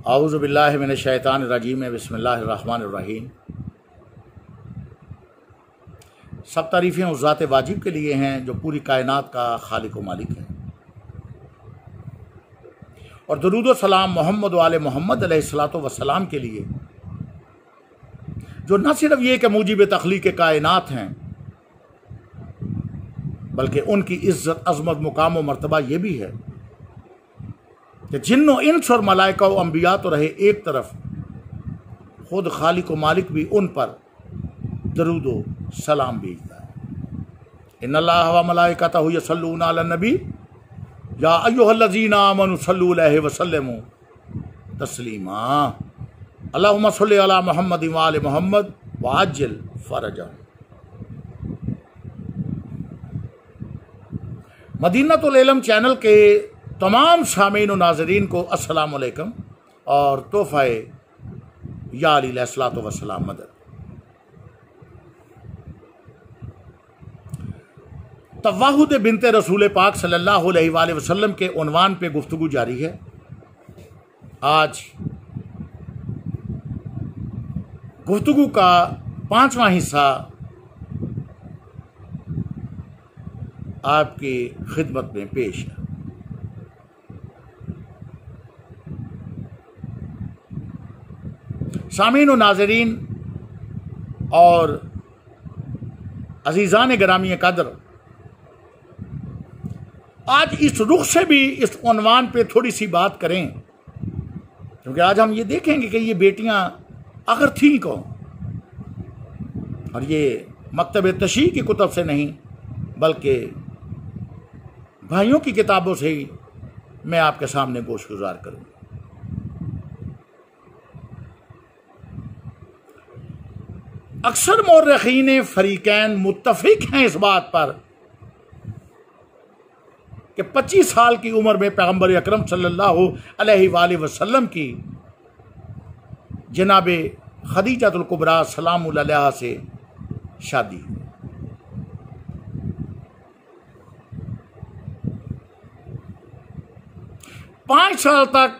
औज़ु बिल्लाहि मिनश शैतानिर रजीम, बिस्मिल्लाहिर रहमानिर रहीम। सब तारीफ़ें उस ज़ात वाजिब के लिए हैं जो पूरी कायनात का खालिक व मालिक है, और दुरूद व सलाम मोहम्मद वाले मोहम्मद अलैहिस्सलातु वस्सलाम के लिए जो न सिर्फ ये कि मूजिब तख्लीक़ कायनात हैं, बल्कि उनकी इज़्ज़त, अज़मत, मुकाम व मर्तबा ये भी है कि जिन्नो इंस और मलाइका व अंबिया तो रहे एक तरफ, खुद खालिक व मालिक भी उन पर दरूद व सलाम भेजता है। इन्नल्लाह व मलाइकतहु यसल्लूना अलन नबी या अय्युहल्लज़ीना आमनु सल्लु अलैहि व सल्लिमू तस्लीमा। अल्लाहुम्मा सल्लि अला मुहम्मद व आले मुहम्मद व अज्जिल फरजहum। मदीनतुल इल्म चैनल के तमाम सामीन व नाज़रीन को अस्सलाम वालेकुम और तोहफ़े या अली अलैहिस्सलातु वस्सलाम मदद। तवाहुद बिनते रसूल पाक सल्लल्लाहु अलैहि वसल्लम के उन्वान पे गुफ्तगू जारी है। आज गुफ्तगू का 5वां हिस्सा आपकी खिदमत में पेश है। सामीन व नाज़रीन और अज़ीज़ान गिरामी कदर, आज इस रुख से भी इस उन्वान पे थोड़ी सी बात करें, क्योंकि आज हम ये देखेंगे कि ये बेटियां आखिर थीं कौन, और ये मकतब तशरीह की कुतब से नहीं बल्कि भाइयों की किताबों से ही मैं आपके सामने गोश गुजार करूँगा। अक्सर मौर्रिखीन फरीकैन मुत्तफिक हैं इस बात पर कि 25 साल की उम्र में पैगम्बर अकरम सल्लल्लाहु अलैहि वसल्लम की जनाबे खदीजतुल कुबरा सलामुल्लाह अलैहा से शादी हुई। 5 साल तक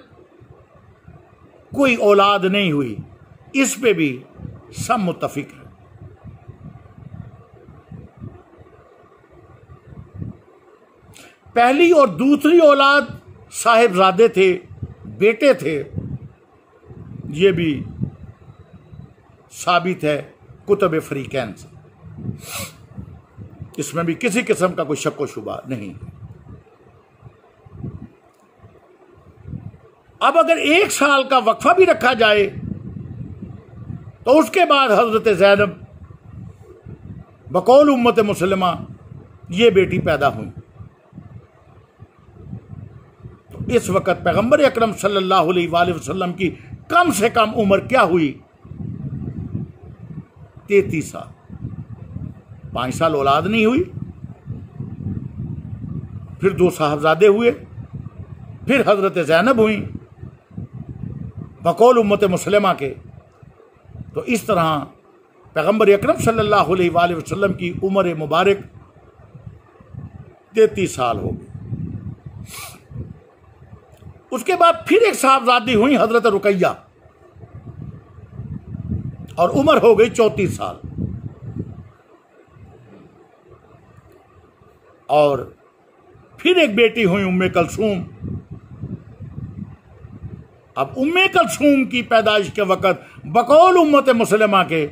कोई औलाद नहीं हुई, इस पे भी सब मुत्तफिक है। पहली और दूसरी औलाद साहिबजादे थे, बेटे थे, ये भी साबित है कुतुब फरीकैन से, इसमें भी किसी किस्म का कोई शक व शुबा नहीं। अब अगर 1 साल का वक्फा भी रखा जाए तो उसके बाद हजरत ज़ैनब बकौल उम्मत मुसलमा ये बेटी पैदा हुई। तो इस वक़्त पैगम्बर अकरम सल्लल्लाहु अलैहि वसल्लम की कम से कम उम्र क्या हुई? 33 साल। 5 साल औलाद नहीं हुई, फिर 2 साहबजादे हुए, फिर हजरत ज़ैनब हुई बकौल उम्मत मुसलमा के। तो इस तरह पैगम्बर अकरम सल्लल्लाहु अलैहि वसल्लम की उम्र मुबारक 33 साल हो गई। उसके बाद फिर एक साहबजादी हुई हजरत रुकैया, और उम्र हो गई 34 साल। और फिर एक बेटी हुई उम्मे कलसूम। अब उम्मे कलसूम की पैदाइश के वक़्त बकौल उम्मत मुसलमा के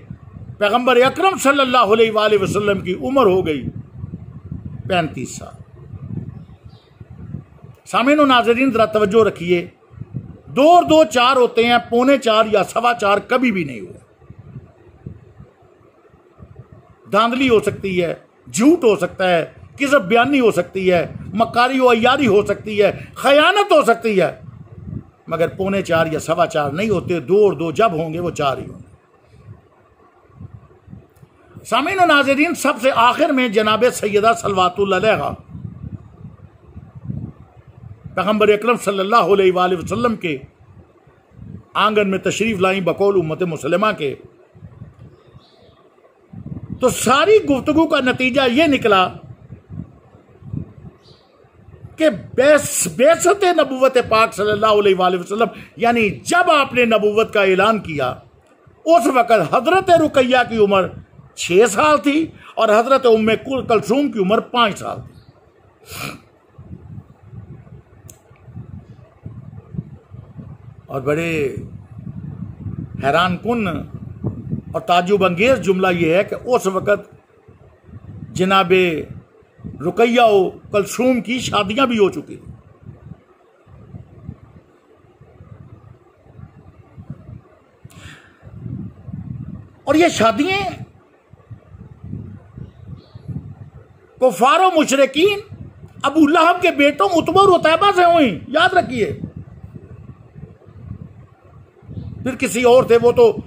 पैगम्बर अकरम सल्लल्लाहु अलैहि वसल्लम की उम्र हो गई 35 साल। सामीन व नाज़रीन ज़रा तवज्जो रखिए, 2 और 2 4 होते हैं, 3.25 या 4.25 कभी भी नहीं हुआ। धांधली हो सकती है, झूठ हो सकता है, किज़ब बयानी हो सकती है, मक्कारी व अय्यारी हो सकती है, खयानत हो सकती है, मगर 3.25 या 4.25 नहीं होते। 2 और 2 जब होंगे वो 4 ही होंगे। सामीन व नाज़रीन, सबसे आखिर में जनाब सैयदा सलवातुल्लाह अलैहा पैगम्बर अकरम सल्लल्लाहु अलैहि वसल्लम के आंगन में तशरीफ लाई बकौल उम्मत मुसलमा के। तो सारी गुफ्तगू का नतीजा ये निकला कि बेसत नबूवत पाक सल्लल्लाहु अलैहि वसल्लम, यानी जब आपने नबूवत का ऐलान किया उस वक़्त हज़रत रुकैया की उम्र 6 साल थी और हज़रत उम्मे कुलसूम की उम्र 5 साल थी। और बड़े हैरान कुन और ताजुब अंगेज जुमला यह है कि उस वक़्त जनाबे रुकैया और कुलसूम की शादियां भी हो चुकी थी। और ये शादियां कुफार मुशरिकीन अबू लहब के बेटों उतबा और उतैबा से हुई, याद रखिए। फिर किसी और थे, वो तो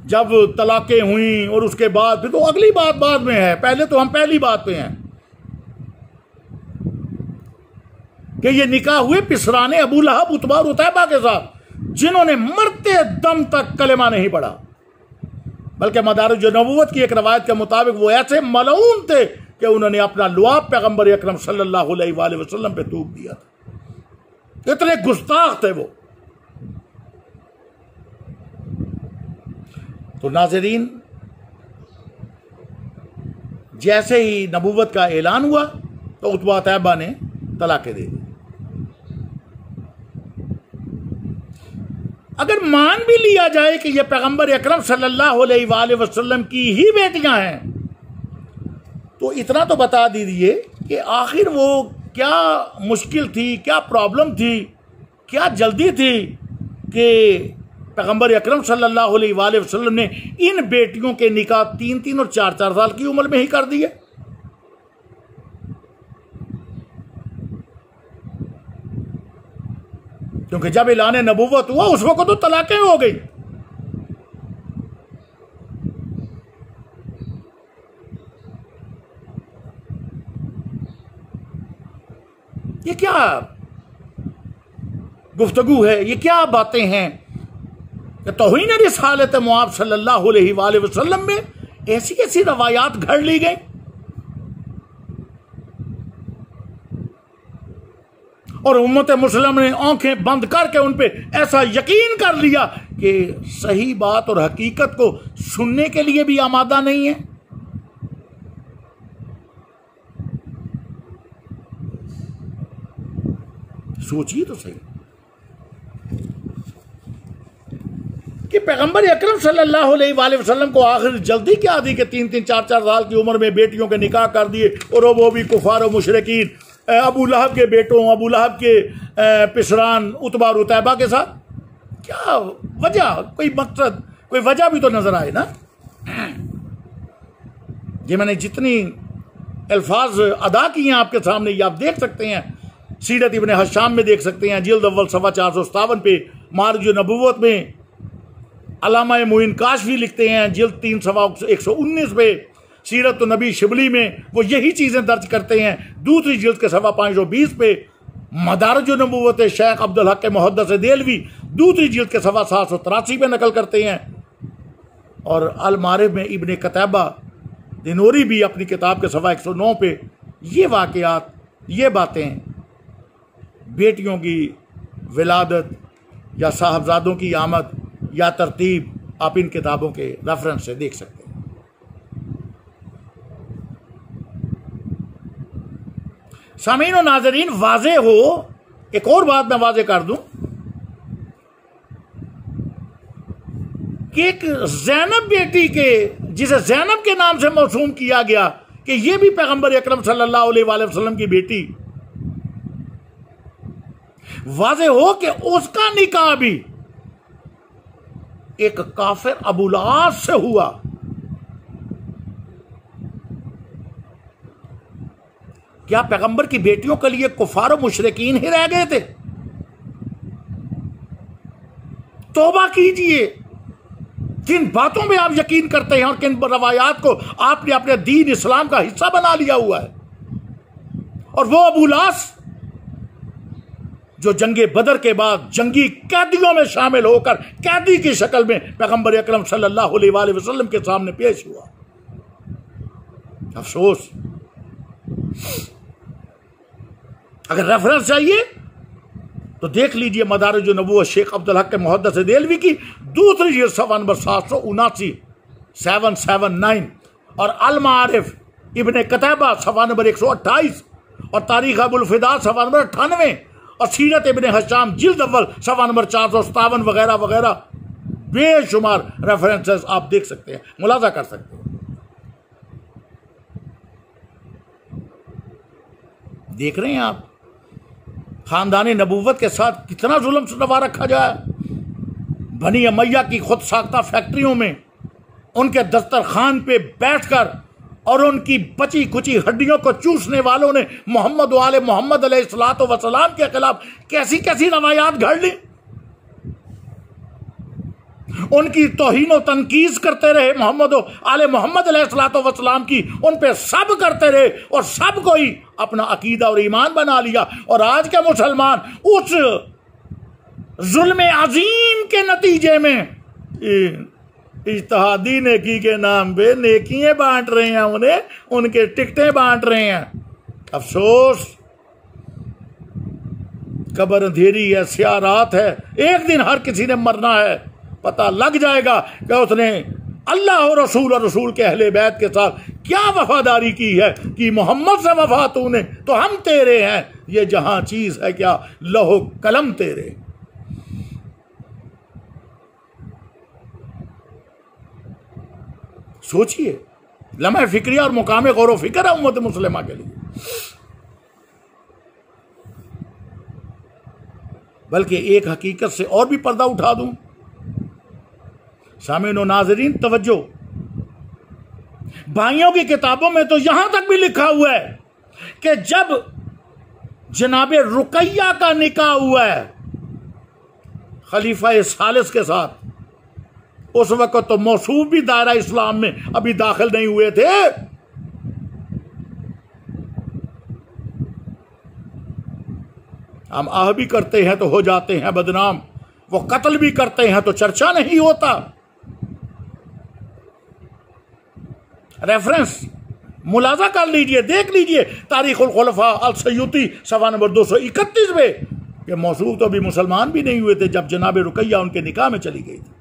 जब तलाकें हुई और उसके बाद फिर तो अगली बात बाद में है, पहले तो हम पहली बात पे हैं कि ये निकाह हुए पिसराने अबू लहब उतबा और उतैबा के साथ, जिन्होंने मरते दम तक कलेमा नहीं पढ़ा, बल्कि मदारिज नबूवत की एक रवायत के मुताबिक वो ऐसे मलऊन थे कि उन्होंने अपना लुआब पैगंबर अकरम सल्लल्लाहु अलैहि वसल्लम पे थूक दिया था। इतने गुस्ताख थे वो। तो नाज़रीन, जैसे ही नबूवत का ऐलान हुआ तो उतबा तैयबा ने तलाक़ें दे दी। अगर मान भी लिया जाए कि ये पैगंबर अकरम सल्लल्लाहु अलैहि वसल्लम की ही बेटियां हैं, तो इतना तो बता दीजिए कि आखिर वो क्या मुश्किल थी, क्या प्रॉब्लम थी, क्या जल्दी थी कि पैगंबर अकरम सल्लल्लाहु अलैहि वसल्लम ने इन बेटियों के निकाह 3-3 और 4-4 साल की उम्र में ही कर दिए। क्योंकि जब ऐलान नबूवत हुआ उस वक्त तो तलाकें हो गई। ये क्या गुफ्तगू है, ये क्या बातें हैं कि तौहीन रिसालत मुआब सल्लल्लाहु अलैहि वसल्लम में ऐसी ऐसी रवायात घड़ ली गई। और उम्मत मुस्लिम ने आंखें बंद करके उन पे ऐसा यकीन कर लिया कि सही बात और हकीकत को सुनने के लिए भी आमादा नहीं है। सोचिए तो सही कि पैगंबर अकरम सल्लल्लाहु अलैहि वसल्लम को आखिर जल्दी क्या दी कि 3-3, 4-4 साल की उम्र में बेटियों के निकाह कर दिए, और वो भी कुफार और मुशरिकीन अबू लहब के बेटों, अबू लहब के पिसरान उतबा और उतैबा के साथ। क्या वजह, कोई मकसद, कोई वजह भी तो नजर आए ना। ये मैंने जितनी अल्फाज अदा किए हैं आपके सामने, ये आप देख सकते हैं। सीरत इब्ने हशाम में देख सकते हैं, जिल्द अव्वल सफ़ा 457 पे। मारिज नबूवत में अल्लामा मुइन काशफी लिखते हैं, जिल्द 3 सफ़ा 119 पे। सीरत नबी शिबली में वो यही चीज़ें दर्ज करते हैं, दूसरी जिल्द के सफ़ा 520 पे। मदारिज नबूवत शेख अब्दुल हक मुहद्दिस देलवी दूसरी जिल्द के सफ़ा 783 पे नकल करते हैं। और अल मारिफ में इब्ने कतैबा दिनोरी भी अपनी किताब के सफ़ा 109 पे ये वाक़यात, ये बातें, बेटियों की विलादत या साहबजादों की आमद या तरतीब, आप इन किताबों के रेफरेंस से देख सकते हैं। सामीन और नाजरीन, वाज़े हो, एक और बात मैं वाज़े कर दूं कि एक ज़ैनब बेटी के, जिसे ज़ैनब के नाम से मौसूम किया गया, कि ये भी पैगंबर अकरम सल्लल्लाहु अलैहि वसल्लम की बेटी, वाज़े हो कि उसका निकाह भी एक काफिर अबू लहाब से हुआ। क्या पैगंबर की बेटियों के लिए कुफार और मुशरिकीन ही रह गए थे? तौबा कीजिए, किन बातों में आप यकीन करते हैं और किन रवायात को आपने अपने दीन इस्लाम का हिस्सा बना लिया हुआ है। और वो अबू लास जो जंगे बदर के बाद जंगी कैदियों में शामिल होकर कैदी की शक्ल में पैगंबर अकरम सल्लल्लाहु अलैहि वसल्लम के सामने पेश हुआ। अफसोस अगर रेफरेंस चाहिए तो देख लीजिए मदारिज नबूवत शेख अब्दुल हक के मुहद्दिस देलवी की दूसरी जिल्द सफ़ा नंबर 779 और अल मारिफ इब्ने कतैबा सफ़ा नंबर 128 और तारीख अबुल फिदा सफ़ा नंबर 98 और सीरत इब्ने हशाम जिल्द अव्वल सफ़ा नंबर 457 वगैरह वगैरह बेशुमार रेफरेंसेस आप देख सकते हैं, मुलाजा कर सकते हैं। देख रहे हैं आप खानदानी नबूवत के साथ कितना जुल्म रवा रखा जाए। बनी अमैया की खुद साख्ता फैक्ट्रियों में उनके दस्तरखान पे बैठकर और उनकी बची कुची हड्डियों को चूसने वालों ने मोहम्मद वाले मोहम्मद अलैहिस्सलातु वस्सलाम के खिलाफ कैसी कैसी रवायात घड़ ली। उनकी तौहीन और तनकीज करते रहे मोहम्मद आले मोहम्मद अलैहिस्सलातु वस्सलाम की, उन पे सब करते रहे और सब को ही अपना अकीदा और ईमान बना लिया। और आज के मुसलमान उस जुल्म अजीम के नतीजे में इज्तिहादी नेकी के नाम पे नेकियां बांट रहे हैं, उन्हें उनके टिकटें बांट रहे हैं। अफसोस, कब्र अंधेरी है, स्याह रात है, एक दिन हर किसी ने मरना है। पता लग जाएगा कि उसने अल्लाह और रसूल के अहले बैत के साथ क्या वफादारी की है कि मोहम्मद से वफा तूने तो हम तेरे हैं, ये जहां चीज है क्या लौह कलम तेरे। सोचिए, लम्हा फिक्रिया और मुकाम गौर फिक्र है उम्मत मुस्लिमा के लिए। बल्कि एक हकीकत से और भी पर्दा उठा दूं, सामीन और नाज़रीन तवज्जो, भाइयों की किताबों में तो यहां तक भी लिखा हुआ है कि जब जनाबे रुकैया का निकाह हुआ है खलीफा सालिस के साथ, उस वक्त तो मौसूफ भी दायरा इस्लाम में अभी दाखिल नहीं हुए थे। हम आह भी करते हैं तो हो जाते हैं बदनाम, वो कत्ल भी करते हैं तो चर्चा नहीं होता। रेफरेंस मुलाजा कर लीजिए, देख लीजिए तारीखुल खुलफा अल सयूती सफ़ा नंबर 231 में कि मौसूफ तो अभी मुसलमान भी नहीं हुए थे जब जनाब रुकैया उनके निकाह में चली गई थी।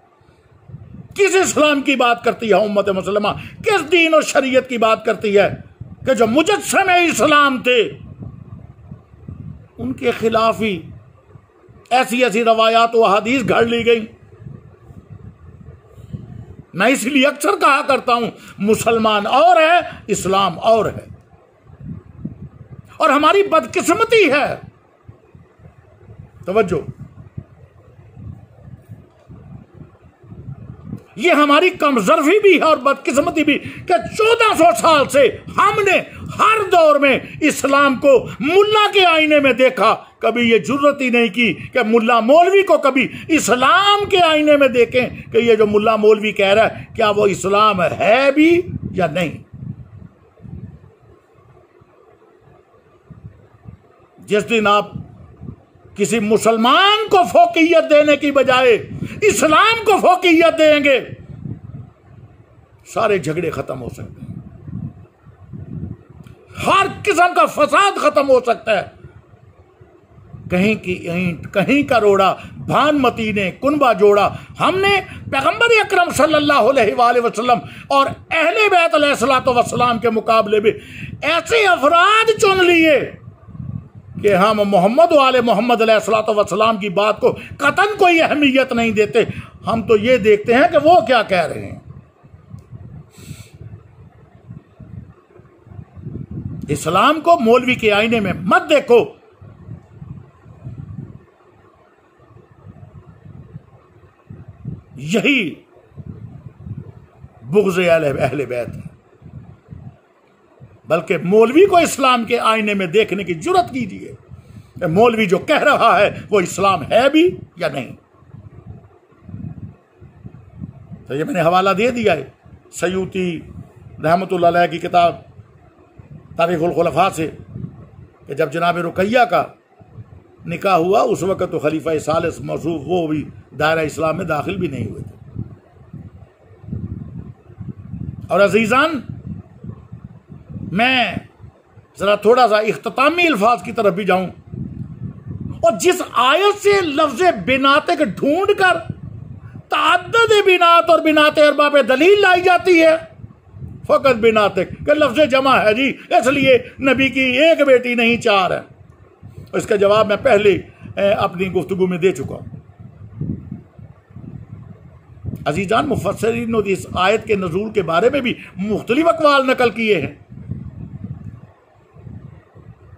किस इस्लाम की बात करती है उम्मत मुसलमा, किस दीन और शरीयत की बात करती है कि जो मुजस्समे इस्लाम थे उनके खिलाफ ही ऐसी ऐसी रवायात व हदीस घड़ ली गई। मैं इसलिए अक्सर कहा करता हूं मुसलमान और है, इस्लाम और है। और हमारी बदकिस्मती है, तवज्जो, ये हमारी कमजोरी भी है और बदकिस्मती भी कि 1400 साल से हमने हर दौर में इस्लाम को मुल्ला के आईने में देखा, कभी ये जुर्रत ही नहीं की कि मुल्ला मौलवी को कभी इस्लाम के आईने में देखें कि ये जो मुल्ला मौलवी कह रहा है क्या वो इस्लाम है भी या नहीं। जिस दिन आप किसी मुसलमान को फोकियत देने की बजाय इस्लाम को फोकियत देंगे, सारे झगड़े खत्म हो सकते हैं, हर किस्म का फसाद खत्म हो सकता है। कहीं की ईंट कहीं का रोड़ा, भानमती ने कुनबा जोड़ा। हमने पैगंबर अकरम सल्लल्लाहु अलैहि वसल्लम और अहले बैत अलैहिस्सलातु वस्सलाम के मुकाबले में ऐसे अफराद चुन लिए कि हम मोहम्मद वाले मोहम्मद अलैहिस्सलातु वस्सलाम की बात को कतन कोई अहमियत नहीं देते। हम तो ये देखते हैं कि वो क्या कह रहे हैं। इस्लाम को मौलवी के आईने में मत देखो। यही बुग़्ज़ अहले बैत है। बल्कि मौलवी को इस्लाम के आईने में देखने की जुर्रत कीजिए, मौलवी जो कह रहा है वो इस्लाम है भी या नहीं। तो ये मैंने हवाला दे दिया है सयूती रहमतुल्लाह अलैह की किताब तारीखुल खुलफा से कि जब जनाब रुकैया का निकाह हुआ उस वक्त तो खलीफा सालिस मौसूफ वो भी दायरा इस्लाम में दाखिल भी नहीं हुए थे। और अजीज़ान, मैं ज़रा थोड़ा सा इख्तितामी अल्फाज की तरफ भी जाऊं, और जिस आयत से लफ्ज़ बिनाते के ढूंढ कर ताद्दुद बिनात और बिनात अरबा पे दलील लाई जाती है, फ़कत बिनाते के लफ्ज़ जमा है जी, इसलिए नबी की एक बेटी नहीं चार है। इसका जवाब मैं पहले अपनी गुफ्तगू में दे चुका हूं। अजीजान, मुफस्सिरीन ने इस आयत के नज़ूल के बारे में भी मुख्तलिफ अक़वाल नकल किए हैं।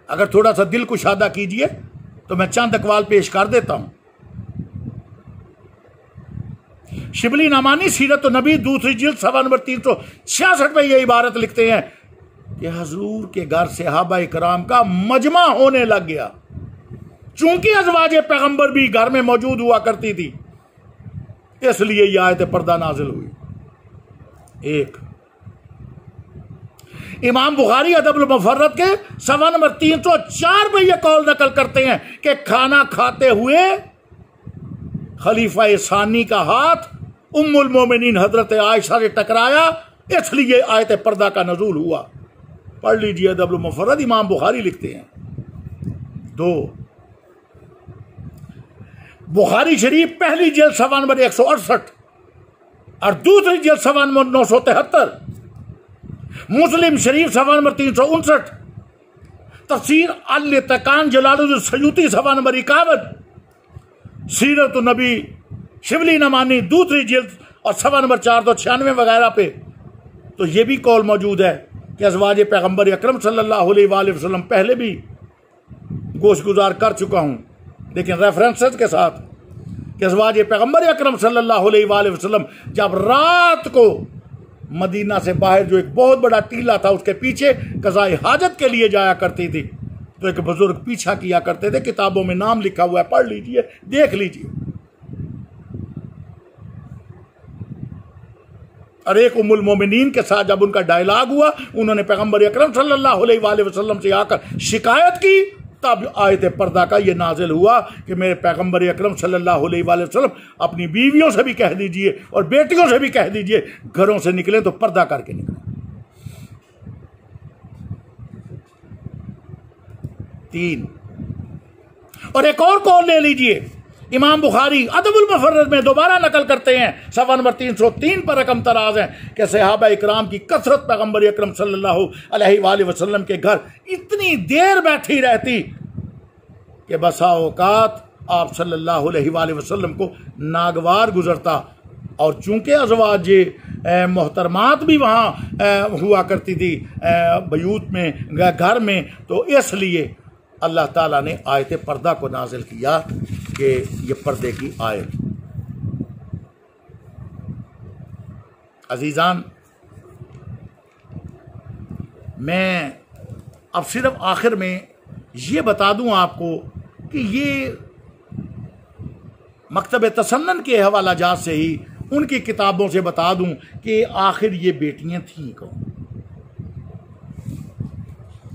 अगर थोड़ा सा दिल कुशादा कीजिए तो मैं चंद अक़वाल पेश कर देता हूं। शिबली नमानी सीरत नबी दूसरी जिल्द सफ़ा नंबर 366 में यह इबारत लिखते हैं कि हजूर के घर सहाबा इकराम का मजमा होने लग गया। चूंकि अज़वाजे पैगंबर भी घर में मौजूद हुआ करती थी, इसलिए यह आयत पर्दा नाजिल हुई। एक इमाम बुखारी अदबुल मुफर्रद के सफ़ा नंबर 304 में यह कौल नकल करते हैं कि खाना खाते हुए खलीफा सानी का हाथ उम्मुल मोमिनीन हजरत आयशा से टकराया, इसलिए आयत पर्दा का नज़ूल हुआ। पढ़ लीजिए अदबुल मुफर्रद, इमाम बुखारी लिखते हैं। 2 बुखारी शरीफ पहली जिल्द सफ़ा नंबर 168 और दूसरी जिल्द सफ़ा नंबर 973, मुस्लिम शरीफ सफ़ा नंबर 359, तफसीर अल-इत्कान जलालुद्दीन सयूती सफ़ा नंबर 51, सीरत नबी शिबली नमानी दूसरी जिल्द और सफ़ा नंबर 496 वगैरह पे तो ये भी कौल मौजूद है कि अज़वाज पैगम्बर अकरम सल्लल्लाहु अलैहि वसल्लम पहले भी गोश गुजार कर चुका हूँ, लेकिन रेफरेंसेस के साथ कि अज़वाज पैगम्बर अकरम सल्लल्लाहु अलैहि वसल्लम जब रात को मदीना से बाहर जो एक बहुत बड़ा टीला था उसके पीछे कज़ाए हाजत के लिए जाया करती थी, तो एक बुजुर्ग पीछा किया करते थे। किताबों में नाम लिखा हुआ है, पढ़ लीजिए, देख लीजिए। और एक उम्मुल मोमिनीन के साथ जब उनका डायलॉग हुआ, उन्होंने पैगम्बर अकरम सल्लल्लाहु अलैहि वसल्लम से आकर शिकायत की, तब आयत पर्दा का ये नाजिल हुआ कि मेरे पैगम्बर अकरम सल्लल्लाहु अलैहि वसल्लम अपनी बीवियों से भी कह दीजिए और बेटियों से भी कह दीजिए, घरों से निकले तो पर्दा करके निकले। 3 और एक और कौल ले लीजिए, इमाम बुखारी अदबुल मुफर्रद में दोबारा नकल करते हैं, सफ़ा नंबर 303 पर रकम तराज है कि सहाबा इकराम की कसरत पैगम्बर अकरम सल्लल्लाहु अलैहि वसल्लम के घर इतनी देर बैठी रहती कि बसा औकात आप सल्लल्लाहु अलैहि वसल्लम को नागवार गुजरता। और चूंकि अज़वाज मोहतरमात भी वहाँ हुआ करती थी बयूत में, घर में, तो इसलिए अल्लाह ताला ने आयत पर्दा को नाजिल किया कि ये पर्दे की आयत। अजीज़ान, मैं अब सिर्फ आखिर में ये बता दूं आपको कि ये मकतब तसन्नुन के हवाला जात से ही उनकी किताबों से बता दूं कि आखिर ये बेटियां थीं कौन।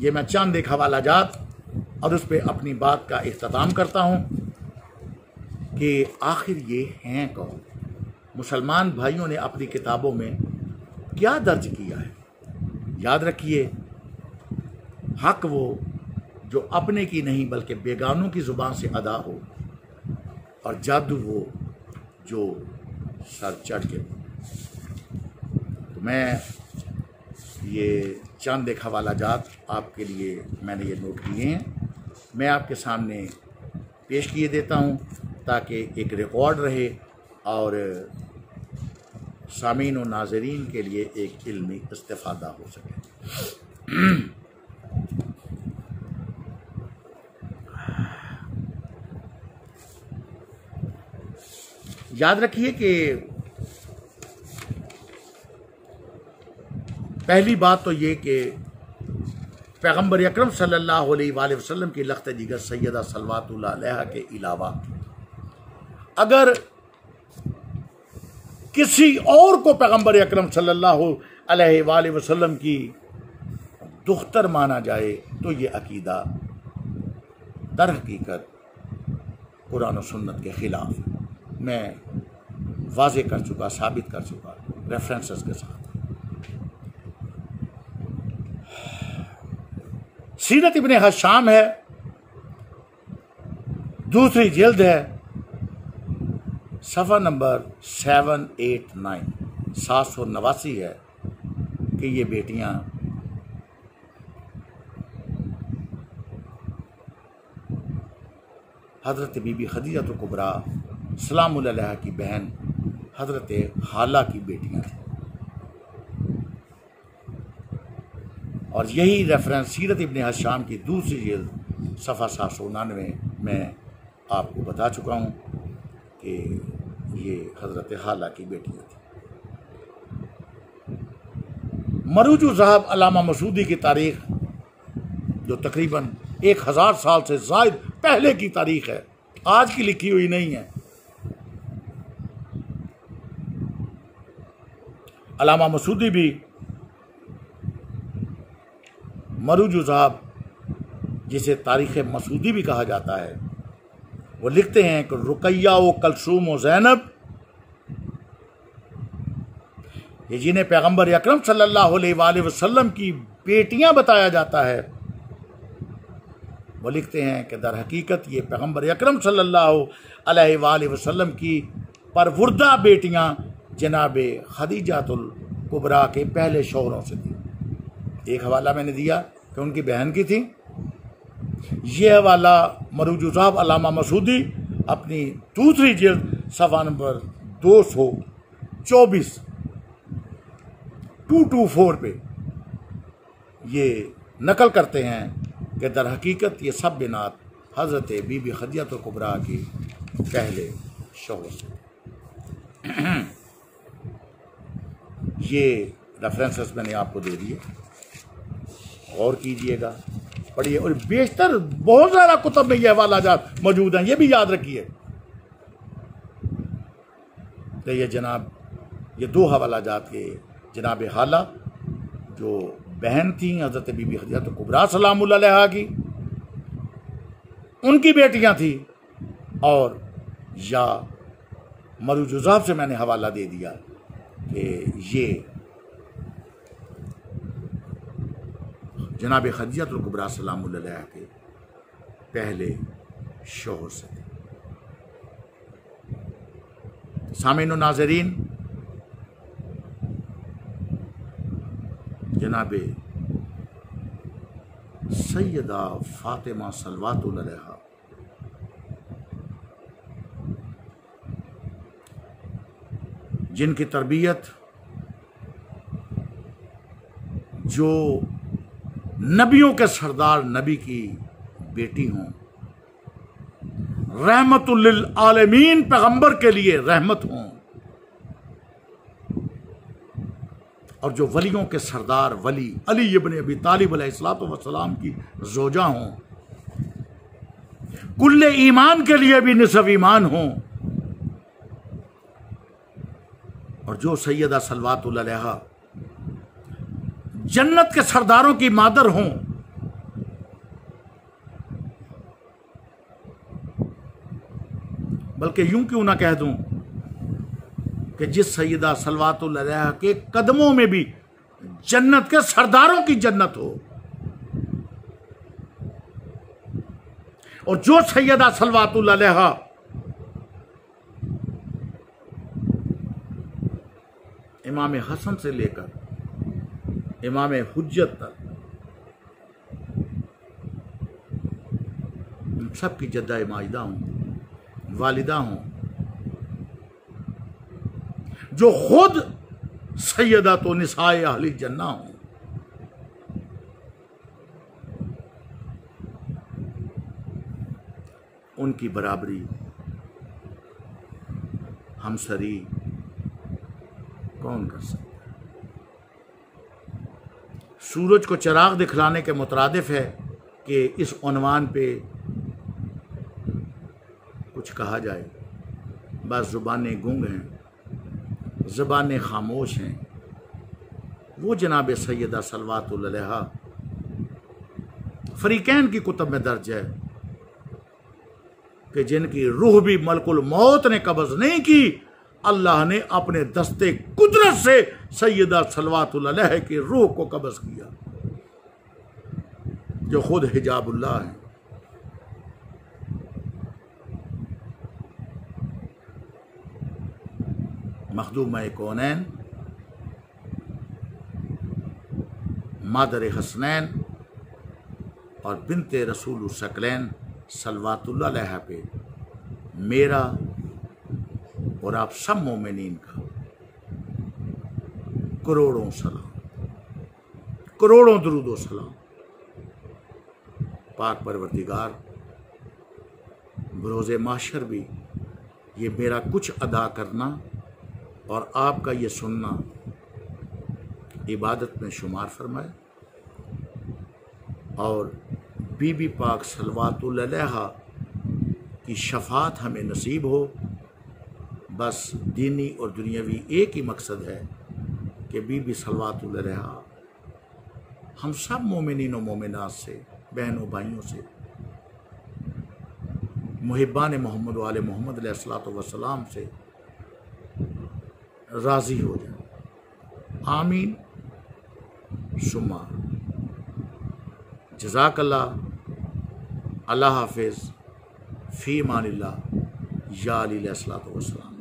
ये मैं चंद एक हवाला जात और उस पर अपनी बात का इख्तिताम करता हूँ कि आखिर ये हैं कौन। मुसलमान भाइयों ने अपनी किताबों में क्या दर्ज किया है, याद रखिए, हक वो जो अपने की नहीं बल्कि बेगानों की ज़ुबान से अदा हो, और जादू वो जो सर चढ़ के। तो मैं ये चंद एक हवाला जात आपके लिए मैंने ये नोट किए हैं, मैं आपके सामने पेश किए देता हूँ ताकि एक रिकॉर्ड रहे और सामीन और नाज़रीन के लिए एक इल्मी इस्तिफ़ादा हो सके। याद रखिए कि पहली बात तो ये कि पैगम्बर अकरम सल्लल्लाहु अलैहि वसल्लम की लख्त जिगर सैयदा सल्वातुल्लाह अलैहा के अलावा अगर किसी और को पैगम्बर अकरम सल्लल्लाहु अलैहि वसल्लम की दुख्तर माना जाए तो ये अकीदा दर हकीकत कुरान और सुन्नत के ख़िलाफ़ मैं वाज़े कर चुका, साबित कर चुका रेफरेंसेस के साथ। सीरत इब्ने हशाम है, दूसरी जिल्द है, सफ़ा नंबर 789 789 है कि ये बेटियां हज़रत बीबी खदीजतुल कुबरा सलामुल्लाह अलैहा की बहन हज़रत हाला की बेटियां थीं। और यही रेफरेंस सीरत इब्ने हशाम की दूसरी जिल्द सफ़ा 799 में आपको बता चुका हूँ कि ये हज़रत हाला की बेटियां थीं। मरूज ज़हब अल्लामा मसूदी की तारीख, जो तकरीबन 1000 साल से ज़ायद पहले की तारीख है, आज की लिखी हुई नहीं है। अल्लामा मसूदी भी मरूज ज़हब, जिसे तारीख़ मसूदी भी कहा जाता है, वो लिखते हैं कि रुकैया व कलसूम व ज़ैनब, ये जिन्हें पैगम्बर अकरम सल्लल्लाहु अलैहि वसल्लम की बेटियां बताया जाता है, वो लिखते हैं कि दर हकीकत ये पैगम्बर अकरम सल्लल्लाहु अलैहि वसल्लम की परवुर्दा बेटियां जनाब खदीजातुल कुबरा के पहले शौहरों से थी। एक हवाला मैंने दिया कि उनकी बहन की थी। ये हवाला मरूज ज़हब अल्लामा मसूदी अपनी दूसरी जिल्द सफ़ा नंबर 224 224 पे ये नकल करते हैं कि दर हकीकत ये सब बिनात हज़रत बीबी खदीजतुल कुबरा की पहले शौहर से। ये रेफरेंसेस मैंने आपको दे दिए, गौर कीजिएगा, पढ़िए। और बेशतर बहुत ज़्यादा कुतब में ये हवाला जात मौजूद हैं, ये भी याद रखिए। तो ये जनाब, ये दो हवाला जात के जनाब हाला जो बहन थी हज़रत बीबी खदीजतुल कुबरा सलामुल्लाह अलैहा की, उनकी बेटियां थी, और या मरूज ज़हब से मैंने हवाला दे दिया कि ये जनाब खदीजतुल कुबरा सलामुल्लाह अलैहा के पहले शौहर से थे। सामीन व नाज़रीन, जनाब सैयदा फातिमा सलवातुल्लाह अलैहा जिनकी तरबियत जो नबियों के सरदार नबी की बेटी हों, रहमतुल लिल आलमीन पैगंबर के लिए रहमत हों, और जो वलियों के सरदार वली अली इब्न अबी तालिब अलैहिस्सलातु वस्सलाम की ज़ौजा हों, कुल्ले ईमान के लिए भी निसफ ईमान हों, और जो सैयदा सलवातुल्लाह अलैहा जन्नत के सरदारों की मादर हों, बल्कि यूं क्यों ना कह दूं कि जिस सैयदा सलवातुल्लाह अलैहा के कदमों में भी जन्नत के सरदारों की जन्नत हो, और जो सैयदा सलवातुल्लाह अलैहा इमाम हसन से लेकर इमाम हुज्जत तक सबकी जद्दा माजिदा हों, वालिदा हों, जो खुद सैयदा तो निसाए अहली जन्ना हों, उनकी बराबरी हमसरी कौन कर सकता है। सूरज को चिराग दिखलाने के मुतरादिफ है कि इस उन्वान पे कुछ कहा जाए। बस ज़ुबानें गुंग हैं, ज़ुबानें खामोश हैं। वो जनाब सैयदा सलवातुल्लाह अलैहा फरीकैन की कुतब में दर्ज है कि जिनकी रूह भी मलकुल मौत ने कब्ज़ नहीं की, अल्लाह ने अपने दस्ते कुदरत से सैयदा सलवातुल्लाह अलैहा की रूह को कब्ज़ किया। जो खुद हिजाबुल्लाह हैं। मखदूम कौनैन, मादर हसनैन और बिनते रसूल सकलैन सल्वातुल्लाह अलैहा पे मेरा और आप सब मोमिनीन का करोड़ों सलाम, करोड़ों दुरूद व सलाम। पाक परवरदिगार बरोज़े माशर भी ये मेरा कुछ अदा करना और आपका ये सुनना इबादत में शुमार फरमाए और बीबी पाक सल्वातुल अलैहा की शफात हमें नसीब हो। बस दीनी और दुनियावी एक ही मकसद है कि बीबी सल्वातुल अलैहा हम सब मोमिनीन और मोमिनात से, बहनों भाइयों से, मुहिब्बान मोहम्मद वाले मोहम्मद अलैहिस्सलातु वस्सलाम से राज़ी हो जाए। आमीन सुम्मा। जज़ाकल्लाह। अल्लाह हाफिज़। फ़ी अमानिल्लाह। या अली अलैहिस्सलातु वस्सलाम।